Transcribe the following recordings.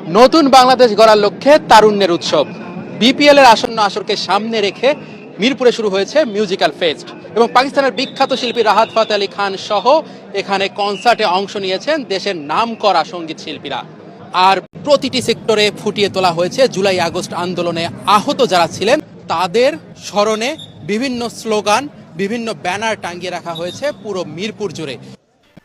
নতুন বাংলাদেশ গড়ার লক্ষ্যে তারুণ্যের উৎসব বিপিএল এর আসন্ন আসরকে সামনে রেখে মিরপুরে শুরু হয়েছে মিউজিক্যাল ফেস্ট এবং পাকিস্তানের বিখ্যাত শিল্পী রাহাত ফাতে আলী খান সহ এখানে কনসার্টে অংশ নিয়েছেন দেশের নামকরা সঙ্গীত শিল্পীরা। আর প্রতিটি সেক্টরে ফুটিয়ে তোলা হয়েছে জুলাই আগস্ট আন্দোলনে আহত যারা ছিলেন তাদের স্মরণে বিভিন্ন স্লোগান, বিভিন্ন ব্যানার টাঙিয়ে রাখা হয়েছে পুরো মিরপুর জুড়ে।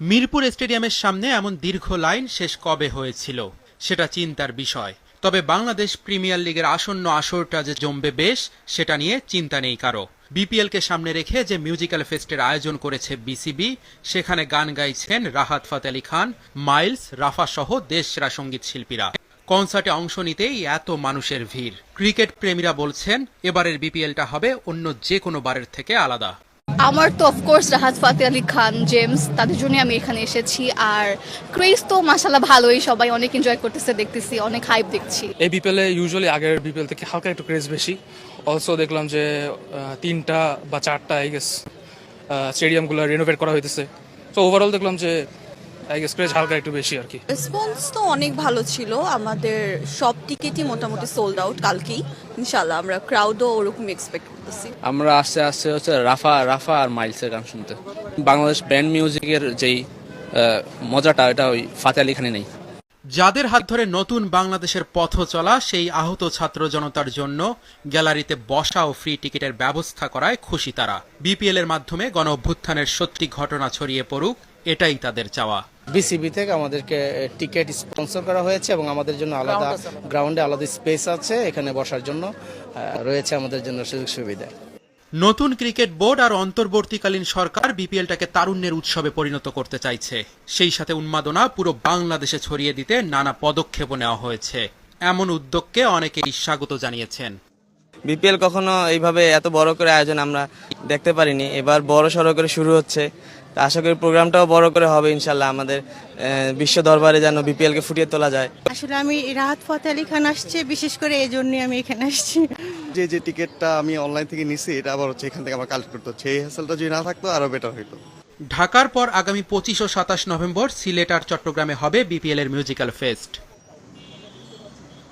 মিরপুর স্টেডিয়ামের সামনে এমন দীর্ঘ লাইন শেষ কবে হয়েছিল সেটা চিন্তার বিষয়। তবে বাংলাদেশ প্রিমিয়ার লিগের আসন্ন আসরটা যে জমবে বেশ সেটা নিয়ে চিন্তা নেই কারো। বিপিএল কে সামনে রেখে যে মিউজিক্যাল ফেস্টের আয়োজন করেছে বিসিবি, সেখানে গান গাইছেন রাহাত ফাতে আলী খান, মাইলস, রাফা সহ দেশসেরা সঙ্গীত শিল্পীরা। কনসার্টে অংশ নিতেই এত মানুষের ভিড়। ক্রিকেট প্রেমীরা বলছেন এবারের বিপিএলটা হবে অন্য যে কোনো বারের থেকে আলাদা। আমার তো অফকোর্স রাহাত ফাতে আলী খান, জেমস, তাদের জন্য আমি এখানে এসেছি। আর ক্রেজ তো মাশাআল্লাহ ভালোই, সবাই অনেক এনজয় করতেছে, দেখতেছি অনেক হাইপ দেখছি। এই বিপিএলে ইউজুয়ালি আগের বিপিএল থেকে হালকা একটু ক্রেজ বেশি। অলসো দেখলাম যে 3টা বা 4টা আই গেস স্টেডিয়ামগুলো রিনোভেট করা হইতেছে। সো ওভারঅল দেখলাম যে আই গেস ক্রেজ হালকা একটু বেশি আর কি। রেসপন্স তো অনেক ভালো ছিল, আমাদের সব টিকিটই মোটামুটি সোল্ড আউট কালকেই। ইনশাআল্লাহ আমরা ক্রাউডও ওরকম এক্সপেক্ট করতেছি। আমরা আস্তে আস্তে হচ্ছে রাফা আর মাইলসের গান শুনতে। বাংলাদেশ ব্যান্ড মিউজিকের যেই মজাটা এটা ওই ফাতে আলী খানে নেই। যাদের হাত ধরে নতুন বাংলাদেশের পথ চলা সেই আহত ছাত্র জনতার জন্য গ্যালারিতে বসা ও ফ্রি টিকিটের ব্যবস্থা করায় খুশি তারা। বিপিএল এর মাধ্যমে গণ অভ্যুত্থানের সত্যি ঘটনা ছড়িয়ে পড়ুক, এটাই তাদের চাওয়া। বিসিবি থেকে আমাদেরকে টিকিট স্পন্সর করা হয়েছে এবং আমাদের জন্য আলাদা গ্রাউন্ডে আলাদা স্পেস আছে, এখানে বসার জন্য রয়েছে আমাদের জন্য সুযোগ সুবিধা। নতুন ক্রিকেট বোর্ড আর অন্তর্বর্তীকালীন সরকার বিপিএলটাকে তারুণ্যের উৎসবে পরিণত করতে চাইছে। সেই সাথে উন্মাদনা পুরো বাংলাদেশে ছড়িয়ে দিতে নানা পদক্ষেপও নেওয়া হয়েছে। এমন উদ্যোগকে অনেকেই স্বাগত জানিয়েছেন। বিপিএল কখনো এইভাবে এত বড় করে আয়োজন আমরা দেখতে পারিনি, এবার বড় সড়ো করে শুরু হচ্ছে। আশা করি প্রোগ্রামটাও বড় করে হবে ইনশাল্লাহ, আমাদের বিশ্ব দরবারে যেন বিপিএল কে ফুটিয়ে তোলা যায়। আসলে আমি রাহাত ফাতে আলী খান আসছে বিশেষ করে এই জন্য আমি এখানে আসছি। যে টিকিটটা আমি অনলাইন থেকে নিছি এটা আবার হচ্ছে এখান থেকে আমার কালেক্ট করতে হচ্ছে, এই হ্যাসেলটা যদি না থাকতো আরো বেটার হইতো। ঢাকার পর আগামী 25 ও 27 নভেম্বর সিলেট আর চট্টগ্রামে হবে বিপিএল এর মিউজিক্যাল ফেস্ট।